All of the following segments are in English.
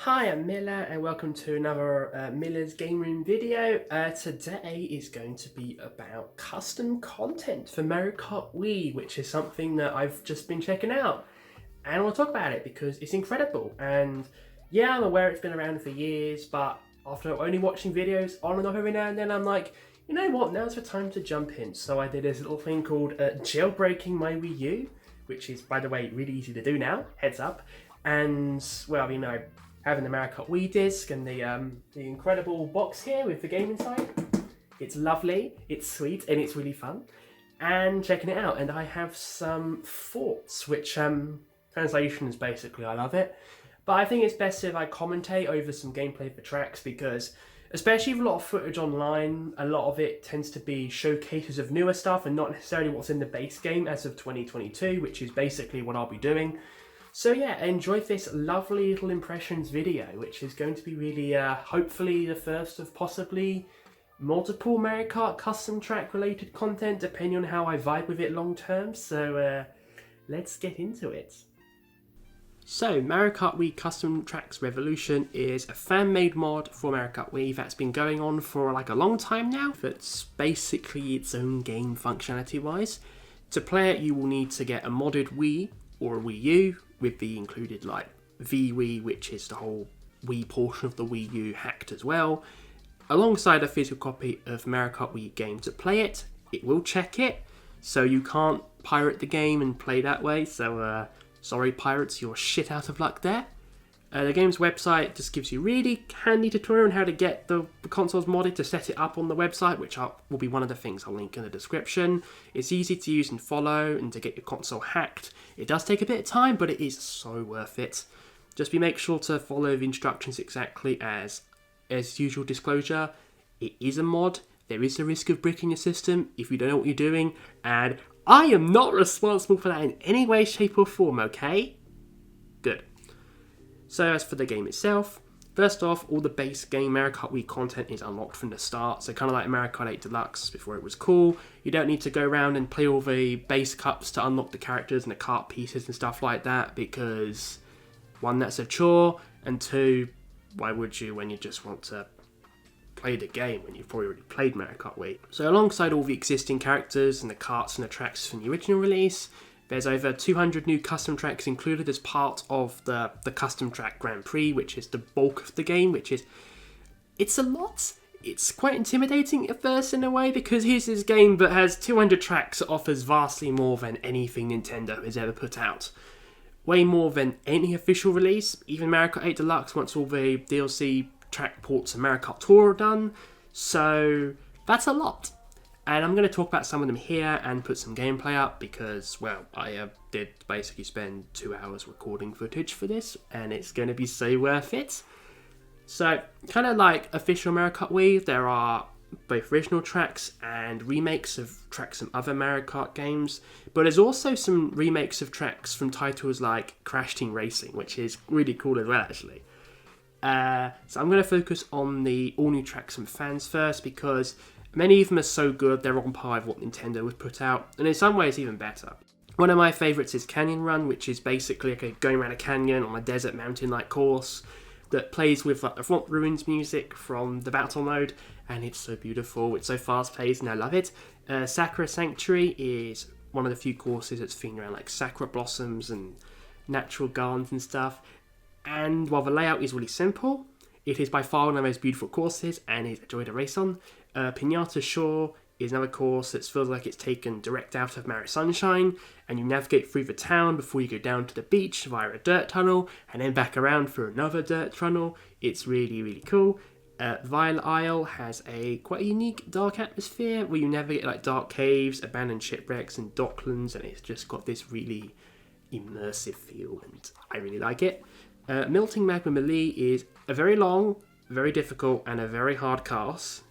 Hi, I'm Milla and welcome to another Milla's Game Room video. Today is going to be about custom content for Mario Kart Wii, which is something that I've just been checking out. And I want to talk about it because it's incredible. And yeah, I'm aware it's been around for years, but after only watching videos on and off every now and then, I'm like, you know what, now's the time to jump in. So I did this little thing called jailbreaking my Wii U, which is, by the way, really easy to do now, heads up. And, well, you know, having the Mario Kart Wii disc and the incredible box here with the game inside. It's lovely, it's sweet, and it's really fun. And checking it out, and I have some thoughts, which translation is basically I love it. But I think it's best if I commentate over some gameplay for tracks because, especially with a lot of footage online, a lot of it tends to be showcases of newer stuff and not necessarily what's in the base game as of 2022, which is basically what I'll be doing. So yeah, enjoy this lovely little impressions video, which is going to be really, hopefully the first of possibly multiple Mario Kart custom track related content, depending on how I vibe with it long term. So let's get into it. So, Mario Kart Wii Custom Tracks Revolution is a fan-made mod for Mario Kart Wii that's been going on for like a long time now. It's basically its own game functionality-wise. To play it, you will need to get a modded Wii or a Wii U with the included like VWii, which is the whole Wii portion of the Wii U hacked as well, alongside a physical copy of Mario Kart Wii game to play it. It will check it, so you can't pirate the game and play that way, so sorry pirates, you're shit out of luck there. The game's website just gives you a really handy tutorial on how to get the consoles modded to set it up on the website, which will be one of the things I'll link in the description. It's easy to use and follow, and to get your console hacked. It does take a bit of time, but it is so worth it. Just make sure to follow the instructions exactly as usual disclosure. It is a mod. There is a risk of bricking your system if you don't know what you're doing, and I am not responsible for that in any way, shape or form, okay? Good. So as for the game itself, first off, all the base game Mario Kart Wii content is unlocked from the start, so kind of like Mario Kart 8 Deluxe before it was cool. You don't need to go around and play all the base cups to unlock the characters and the kart pieces and stuff like that, because one, that's a chore, and two, why would you when you just want to play the game when you've probably already played Mario Kart Wii. So alongside all the existing characters and the karts and the tracks from the original release, there's over 200 new custom tracks included as part of the Custom Track Grand Prix, which is the bulk of the game, it's a lot. It's quite intimidating at first in a way, because here's this game that has 200 tracks that offers vastly more than anything Nintendo has ever put out. Way more than any official release, even Mario Kart 8 Deluxe once all the DLC track ports and Mario Kart Tour are done. So that's a lot. And I'm going to talk about some of them here and put some gameplay up because, well, I did basically spend 2 hours recording footage for this, and it's going to be so worth it. So, kind of like official Mario Kart Wii, there are both original tracks and remakes of tracks from other Mario Kart games, but there's also some remakes of tracks from titles like Crash Team Racing, which is really cool as well, actually. So I'm going to focus on the all-new tracks from fans first, because many of them are so good, they're on par with what Nintendo would put out, and in some ways even better. One of my favourites is Canyon Run, which is basically like going around a canyon on a desert mountain-like course that plays with like the Front Ruins music from the battle mode, and it's so beautiful, it's so fast-paced, and I love it. Sakura Sanctuary is one of the few courses that's themed around like sakura blossoms and natural gardens and stuff, and while the layout is really simple, it is by far one of the most beautiful courses and is a joy to race on. Pinata Shore is another course that feels like it's taken direct out of Mario Sunshine, and you navigate through the town before you go down to the beach via a dirt tunnel, and then back around for another dirt tunnel. It's really, really cool. Violet Isle has a quite unique dark atmosphere where you navigate like dark caves, abandoned shipwrecks, and docklands, and it's just got this really immersive feel, and I really like it. Melting Magma Melee is a very long, very difficult, and a very hard course.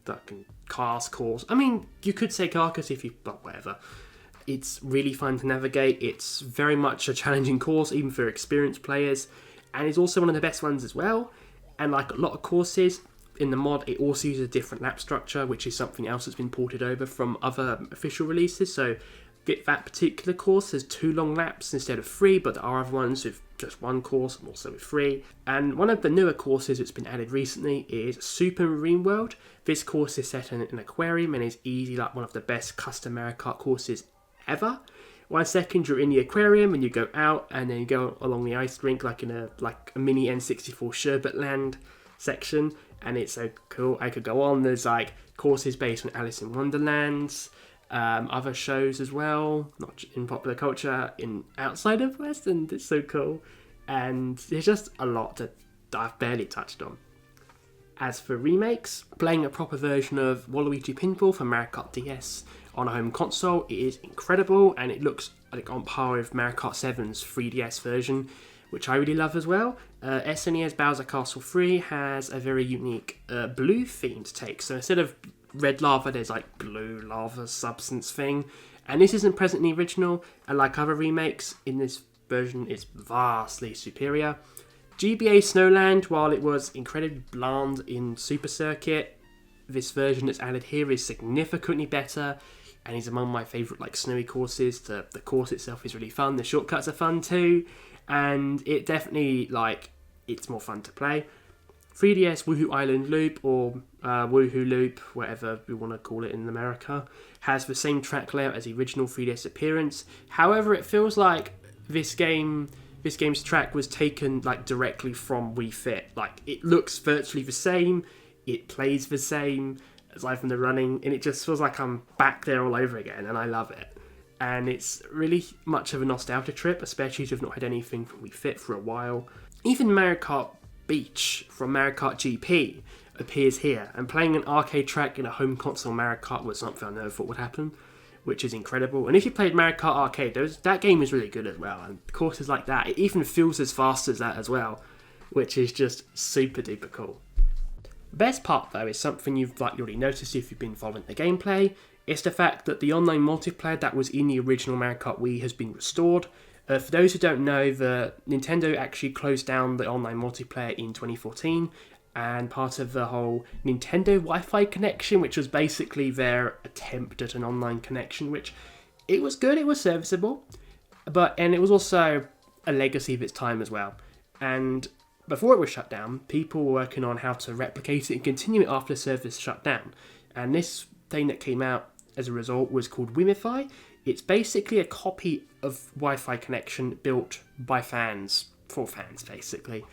I mean, you could say carcass if you, but whatever. It's really fun to navigate. It's very much a challenging course, even for experienced players, and it's also one of the best ones as well. And like a lot of courses in the mod, it also uses a different lap structure, which is something else that's been ported over from other official releases. So get that particular course, there's 2 long laps instead of 3, but there are other ones with just 1 course and also with 3. And one of the newer courses that's been added recently is Super Marine World. This course is set in an aquarium and is easily like one of the best custom Mario Kart courses ever. 1 second you're in the aquarium and you go out and then you go along the ice rink like in a mini N64 Sherbet Land section, and it's so cool. I could go on. There's like courses based on Alice in Wonderland, other shows as well, not in popular culture, in outside of West, and it's so cool. And there's just a lot that I've barely touched on. As for remakes, playing a proper version of Waluigi Pinball for Mario Kart DS on a home console, it is incredible, and it looks like on par with Mario Kart 7's 3DS version, which I really love as well. SNES Bowser Castle 3 has a very unique blue themed take, so instead of red lava, there's like blue lava substance thing, and this isn't present in the original, and like other remakes, in this version it's vastly superior. GBA Snowland, while it was incredibly bland in Super Circuit, this version that's added here is significantly better and is among my favourite like snowy courses. The course itself is really fun, the shortcuts are fun too, and it definitely it's more fun to play. 3DS Woohoo Island Loop, or Woohoo Loop, whatever we want to call it in America, has the same track layout as the original 3DS appearance. However, it feels like this game's track was taken directly from Wii Fit. It looks virtually the same, it plays the same, aside from the running, and it just feels like I'm back there all over again, and I love it. And it's really much of a nostalgia trip, especially if you've not had anything from Wii Fit for a while. Even Mario Kart Beach from Mario Kart GP appears here, and playing an arcade track in a home console Mario Kart was something I never thought would happen, which is incredible. And if you played Mario Kart Arcade, that game is really good as well, and courses like that, it even feels as fast as that as well, which is just super duper cool. The best part though is something you've already noticed if you've been following the gameplay. It's the fact that the online multiplayer that was in the original Mario Kart Wii has been restored. For those who don't know, Nintendo actually closed down the online multiplayer in 2014, and part of the whole Nintendo Wi-Fi connection, which was basically their attempt at an online connection, which it was good, it was serviceable, and it was also a legacy of its time as well. And before it was shut down, people were working on how to replicate it and continue it after the service shut down. And this thing that came out as a result was called Wimify. It's basically a copy of Wi-Fi connection built by fans, for fans basically.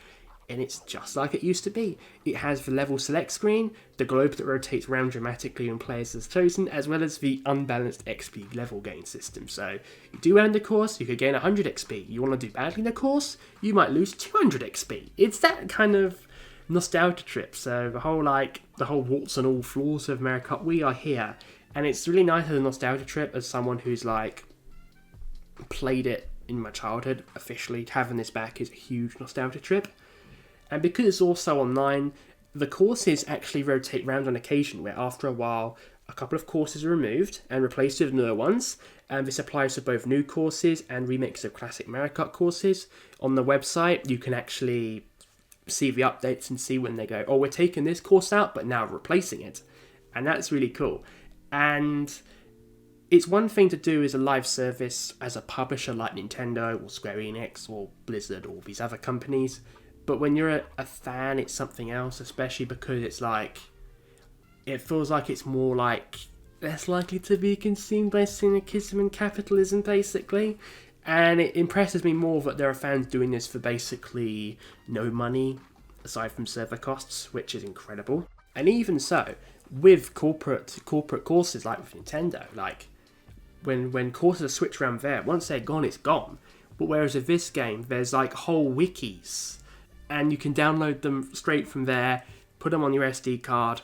And it's just like it used to be. It has the level select screen, the globe that rotates around dramatically when players are chosen, as well as the unbalanced XP level gain system. So you do well in the course, you could gain 100 XP. You want to do badly in the course, you might lose 200 XP. It's that kind of nostalgia trip. So the whole warts and all flaws of Mario Kart Wii are here. And it's really nice as a nostalgia trip, as someone who's played it in my childhood. Officially having this back is a huge nostalgia trip. And because it's also online, the courses actually rotate round on occasion, where after a while, a couple of courses are removed and replaced with newer ones. And this applies to both new courses and remakes of classic Mario Kart courses. On the website, you can actually see the updates and see when they go, oh, we're taking this course out, but now replacing it. And that's really cool. And it's one thing to do as a live service as a publisher like Nintendo or Square Enix or Blizzard or these other companies. But when you're a fan, it's something else, especially because it feels like it's more less likely to be consumed by cynicism and capitalism, basically. And it impresses me more that there are fans doing this for basically no money, aside from server costs, which is incredible. And even so, with corporate courses like with Nintendo, when courses are switched around there, once they're gone, it's gone. But whereas with this game, there's whole wikis, and you can download them straight from there, put them on your SD card,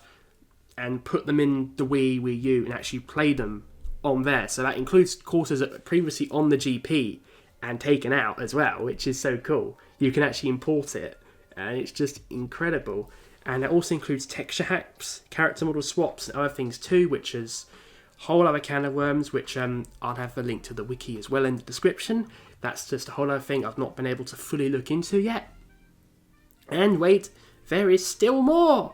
and put them in the Wii U, and actually play them on there. So that includes courses that were previously on the GP and taken out as well, which is so cool. You can actually import it, and it's just incredible. And it also includes texture hacks, character model swaps, and other things too, which is a whole other can of worms, which I'll have a link to the wiki as well in the description. That's just a whole other thing I've not been able to fully look into yet. And wait, there is still more!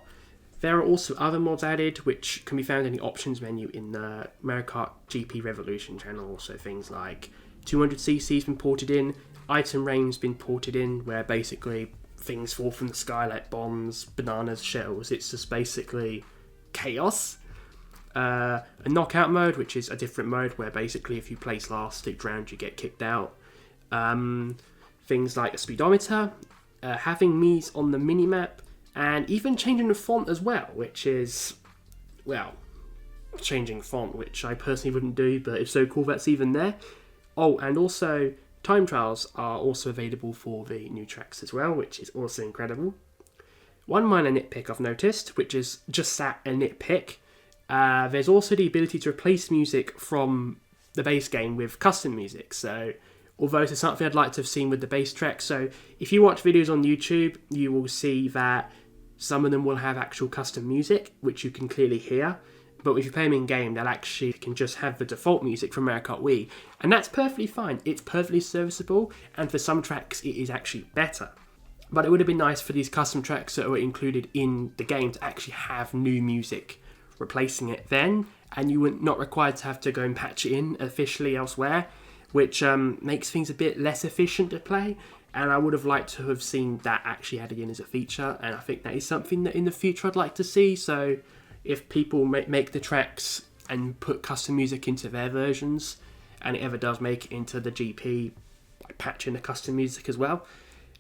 There are also other mods added, which can be found in the options menu in the Mario Kart GP Revolution channel. So things like 200cc's been ported in, item rain's been ported in, where basically things fall from the sky like bombs, bananas, shells. It's just basically chaos. A knockout mode, which is a different mode where basically if you place last, each round you get kicked out. Things like a speedometer, having Mii's on the minimap, and even changing the font as well, which is, well, changing font, which I personally wouldn't do, but it's so cool that's even there. Oh, and also time trials are also available for the new tracks as well, which is also incredible. One minor nitpick I've noticed, which is just that, a nitpick, there's also the ability to replace music from the base game with custom music. So although it's something I'd like to have seen with the base track, so if you watch videos on YouTube, you will see that some of them will have actual custom music, which you can clearly hear. But if you play them in-game, they'll actually can just have the default music from Mario Kart Wii. And that's perfectly fine. It's perfectly serviceable, and for some tracks, it is actually better. But it would have been nice for these custom tracks that were included in the game to actually have new music replacing it then, and you were not required to have to go and patch it in officially elsewhere, which makes things a bit less efficient to play. And I would have liked to have seen that actually added in as a feature, and I think that is something that in the future I'd like to see. So if people make the tracks and put custom music into their versions, and it ever does make it into the GP, patch in the custom music as well.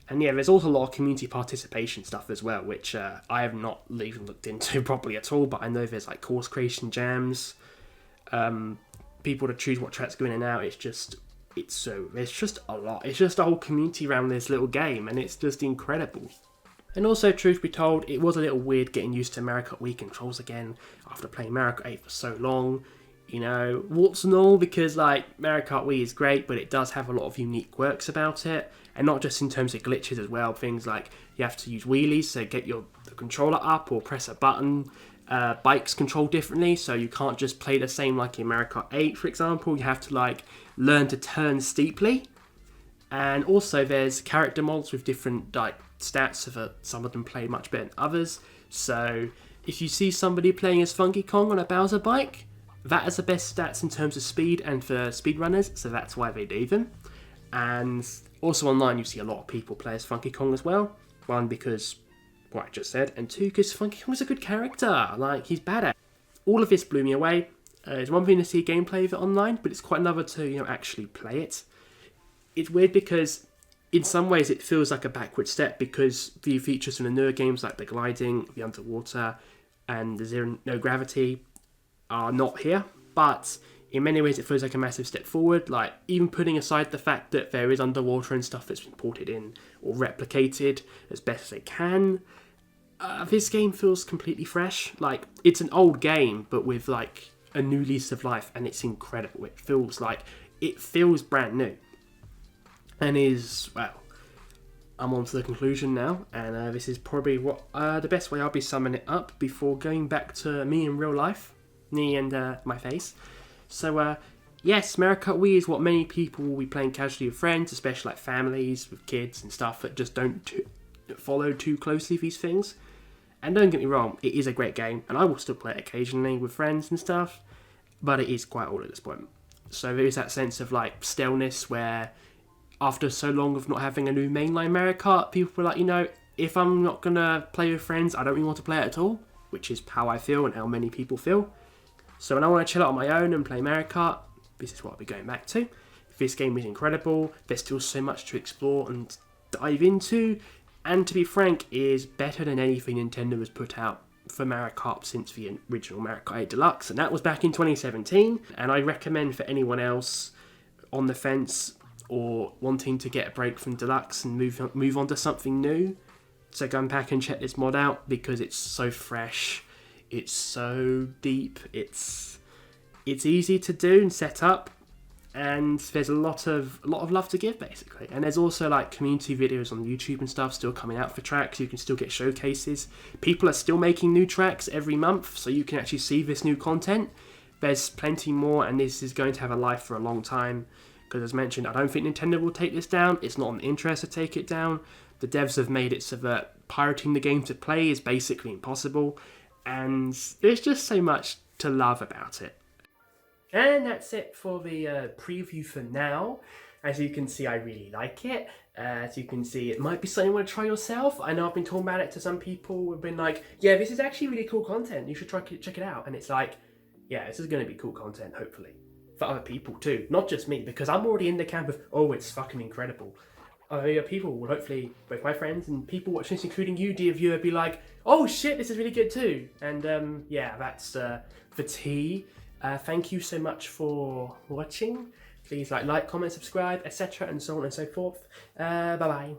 And yeah, there's also a lot of community participation stuff as well, which I have not even looked into properly at all, but I know there's like course creation jams, people to choose what tracks go in and out. It's just a lot. It's just a whole community around this little game, and it's just incredible. And also, truth be told, it was a little weird getting used to Mario Kart Wii controls again after playing Mario Kart 8 for so long. You know, warts and all, because like Mario Kart Wii is great, but it does have a lot of unique quirks about it, and not just in terms of glitches as well. Things like you have to use wheelies, so get the controller up or press a button. Bikes control differently, so you can't just play the same like in Mario Kart 8, for example. You have to like learn to turn steeply. And also there's character mods with different like stats, so that some of them play much better than others. So if you see somebody playing as Funky Kong on a Bowser bike, that has the best stats in terms of speed and for speedrunners, so that's why they do them. And also online you see a lot of people play as Funky Kong as well. One, because what I just said, and two, because Funky Kong is a good character, like he's badass. All of this blew me away. It's one thing to see gameplay of it online, but it's quite another to actually play it. It's weird because in some ways it feels like a backward step, because the features from the newer games like the gliding, the underwater, and the zero no gravity are not here. But in many ways it feels like a massive step forward. Like even putting aside the fact that there is underwater and stuff that's been ported in or replicated as best as they can, this game feels completely fresh. Like it's an old game, but with like a new lease of life, and it's incredible. It feels brand new. And well, I'm on to the conclusion now, and this is probably what the best way I'll be summing it up before going back to me in real life, me and my face. So yes, Mario Kart Wii is what many people will be playing casually with friends, especially like families with kids and stuff that just don't follow too closely these things. And don't get me wrong, it is a great game, and I will still play it occasionally with friends and stuff, but it is quite old at this point. So there is that sense of like staleness where after so long of not having a new mainline Mario Kart, people were like, if I'm not going to play with friends, I don't really want to play it at all, which is how I feel and how many people feel. So when I want to chill out on my own and play Mario Kart, this is what I'll be going back to. This game is incredible. There's still so much to explore and dive into, and to be frank, is better than anything Nintendo has put out for Mario Kart since the original Mario Kart 8 Deluxe, and that was back in 2017. And I recommend for anyone else on the fence or wanting to get a break from Deluxe and move on to something new, so go back and check this mod out, because it's so fresh, it's so deep, it's easy to do and set up, and there's a lot of love to give basically. And there's also like community videos on YouTube and stuff still coming out for tracks. You can still get showcases. People are still making new tracks every month, so you can actually see this new content. There's plenty more, and this is going to have a life for a long time. Because as mentioned, I don't think Nintendo will take this down. It's not in the interest to take it down. The devs have made it so that pirating the game to play is basically impossible. and there's just so much to love about it. And that's it for the preview for now. As you can see, I really like it. As you can see, it might be something you want to try yourself. I know I've been talking about it to some people who've been like, yeah, this is actually really cool content. You should check it out. And it's like, yeah, this is going to be cool content, hopefully. For other people too. Not just me, because I'm already in the camp of, oh, it's fucking incredible. People will hopefully, both my friends and people watching this, including you, dear viewer, be like, oh shit, this is really good too. And yeah, that's for tea. Thank you so much for watching. Please like, comment, subscribe, etc. and so on and so forth. Bye-bye.